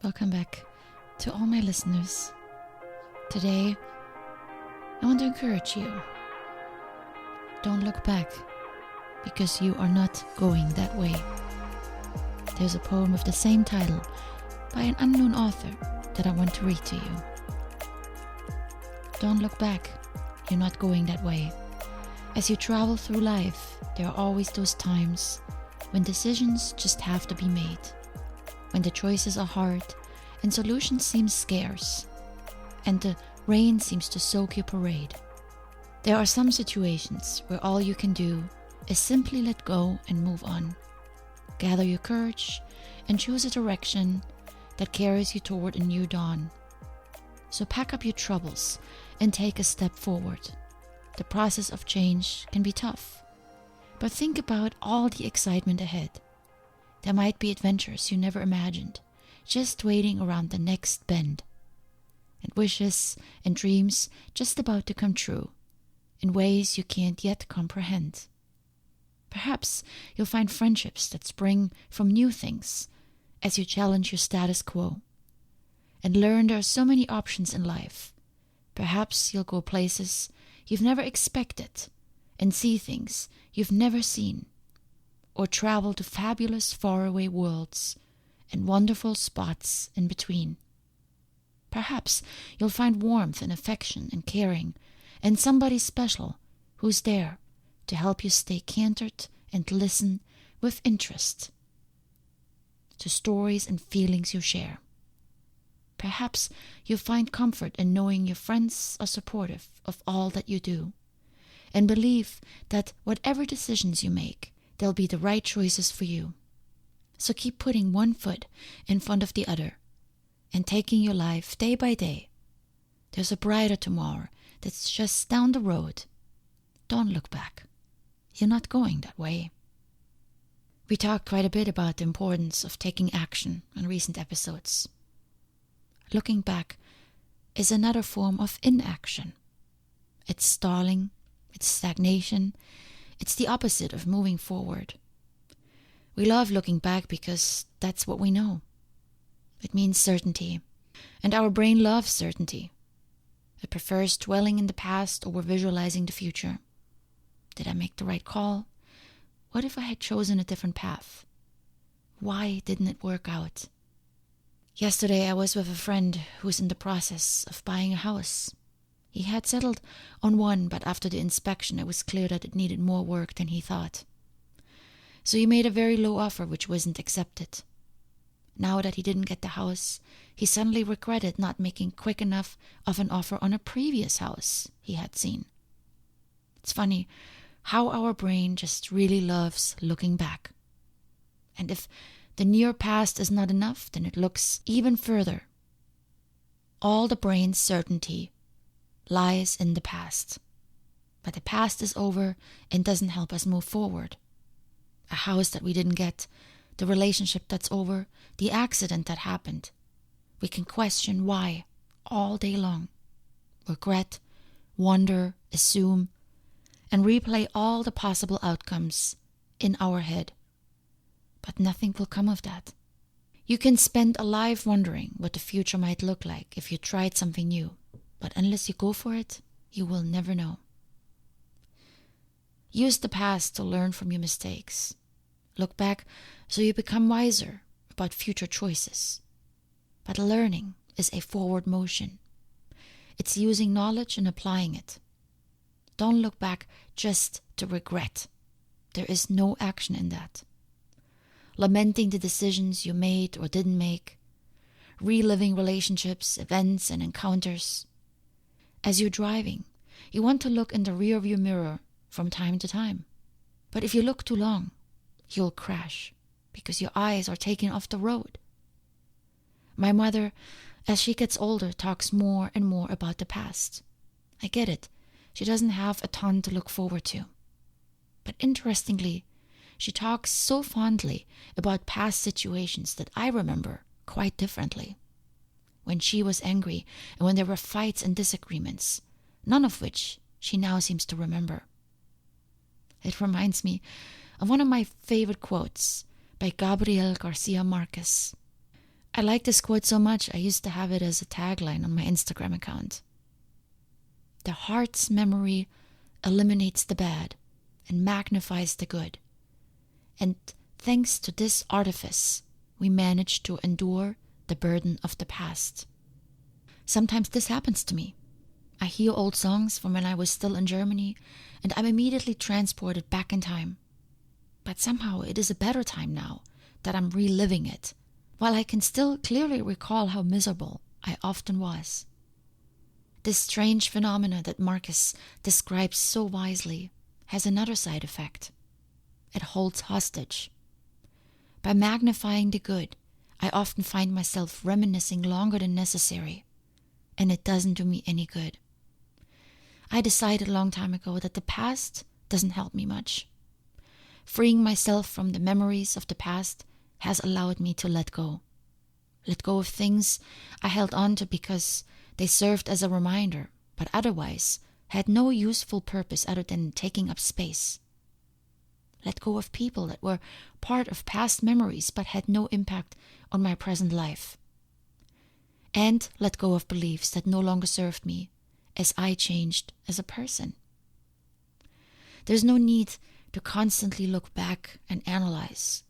Welcome back to all my listeners. Today, I want to encourage you. Don't look back, because you are not going that way. There's a poem of the same title by an unknown author that I want to read to you. Don't look back, you're not going that way. As you travel through life, there are always those times when decisions just have to be made, when the choices are hard and solutions seem scarce, and the rain seems to soak your parade. There are some situations where all you can do is simply let go and move on. Gather your courage and choose a direction that carries you toward a new dawn. So pack up your troubles and take a step forward. The process of change can be tough, but think about all the excitement ahead. There might be adventures you never imagined, just waiting around the next bend, and wishes and dreams just about to come true in ways you can't yet comprehend. Perhaps you'll find friendships that spring from new things as you challenge your status quo and learn there are so many options in life. Perhaps you'll go places you've never expected and see things you've never seen, or travel to fabulous faraway worlds and wonderful spots in between. Perhaps you'll find warmth and affection and caring and somebody special who's there to help you stay cantered and listen with interest to stories and feelings you share. Perhaps you'll find comfort in knowing your friends are supportive of all that you do, and believe that whatever decisions you make, they'll be the right choices for you. So keep putting one foot in front of the other and taking your life day by day. There's a brighter tomorrow that's just down the road. Don't look back. You're not going that way. We talked quite a bit about the importance of taking action in recent episodes. Looking back is another form of inaction. It's stalling, it's stagnation, it's the opposite of moving forward. We love looking back because that's what we know. It means certainty, and our brain loves certainty. It prefers dwelling in the past over visualizing the future. Did I make the right call? What if I had chosen a different path? Why didn't it work out? Yesterday I was with a friend who's in the process of buying a house. He had settled on one, but after the inspection it was clear that it needed more work than he thought. So he made a very low offer which wasn't accepted. Now that he didn't get the house, he suddenly regretted not making quick enough of an offer on a previous house he had seen. It's funny how our brain just really loves looking back. And if the near past is not enough, then it looks even further. All the brain's certainty lies in the past. But the past is over and doesn't help us move forward. A house that we didn't get, the relationship that's over, the accident that happened. We can question why all day long. Regret, wonder, assume, and replay all the possible outcomes in our head. But nothing will come of that. You can spend a life wondering what the future might look like if you tried something new, but unless you go for it, you will never know. Use the past to learn from your mistakes. Look back so you become wiser about future choices. But learning is a forward motion. It's using knowledge and applying it. Don't look back just to regret. There is no action in that. Lamenting the decisions you made or didn't make. Reliving relationships, events, and encounters. As you're driving, you want to look in the rearview mirror from time to time. But if you look too long, you'll crash because your eyes are taken off the road. My mother, as she gets older, talks more and more about the past. I get it. She doesn't have a ton to look forward to. But interestingly, she talks so fondly about past situations that I remember quite differently. When she was angry and when there were fights and disagreements, none of which she now seems to remember. It reminds me of one of my favorite quotes by Gabriel Garcia Marquez. I like this quote so much, I used to have it as a tagline on my Instagram account. The heart's memory eliminates the bad and magnifies the good. And thanks to this artifice, we manage to endure the burden of the past. Sometimes this happens to me. I hear old songs from when I was still in Germany, and I'm immediately transported back in time. But somehow it is a better time now that I'm reliving it, while I can still clearly recall how miserable I often was. This strange phenomena that Marcus describes so wisely has another side effect. It holds hostage. By magnifying the good, I often find myself reminiscing longer than necessary, and it doesn't do me any good. I decided a long time ago that the past doesn't help me much. Freeing myself from the memories of the past has allowed me to let go. Let go of things I held on to because they served as a reminder, but otherwise had no useful purpose other than taking up space. Let go of people that were part of past memories but had no impact on my present life. And let go of beliefs that no longer served me as I changed as a person. There's no need to constantly look back and analyze.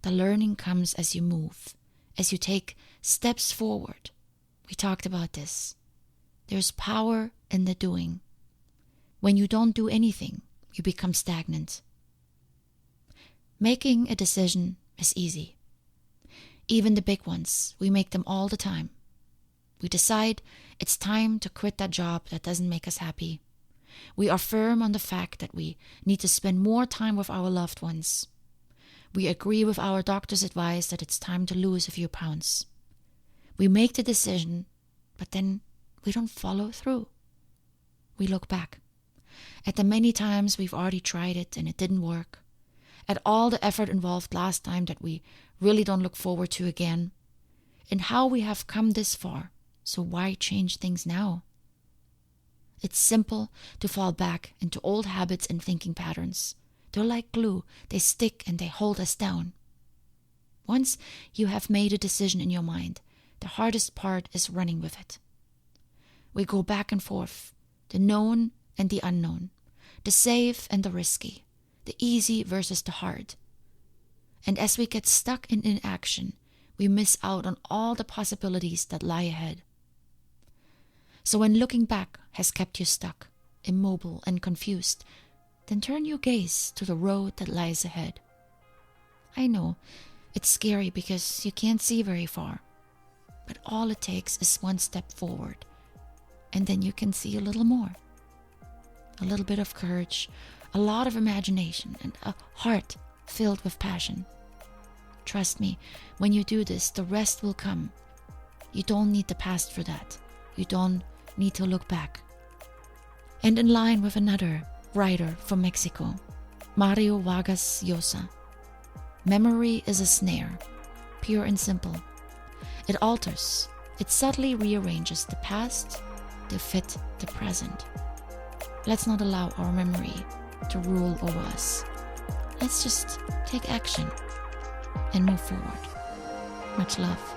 The learning comes as you move, as you take steps forward. We talked about this. There's power in the doing. When you don't do anything, you become stagnant. Making a decision is easy. Even the big ones, we make them all the time. We decide it's time to quit that job that doesn't make us happy. We are firm on the fact that we need to spend more time with our loved ones. We agree with our doctor's advice that it's time to lose a few pounds. We make the decision, but then we don't follow through. We look back at the many times we've already tried it and it didn't work, at all the effort involved last time that we really don't look forward to again, and how we have come this far, so why change things now? It's simple to fall back into old habits and thinking patterns. They're like glue. They stick and they hold us down. Once you have made a decision in your mind, the hardest part is running with it. We go back and forth, the known and the unknown, the safe and the risky, the easy versus the hard. And as we get stuck in inaction, we miss out on all the possibilities that lie ahead. So when looking back has kept you stuck, immobile and confused, then turn your gaze to the road that lies ahead. I know, it's scary because you can't see very far, but all it takes is one step forward, and then you can see a little more. A little bit of courage, a lot of imagination, and a heart filled with passion. Trust me, when you do this, the rest will come. You don't need the past for that. You don't need to look back. And in line with another writer from Mexico, Mario Vargas Llosa, memory is a snare, pure and simple. It alters, it subtly rearranges the past to fit the present. Let's not allow our memory to rule over us. Let's just take action and move forward. Much love.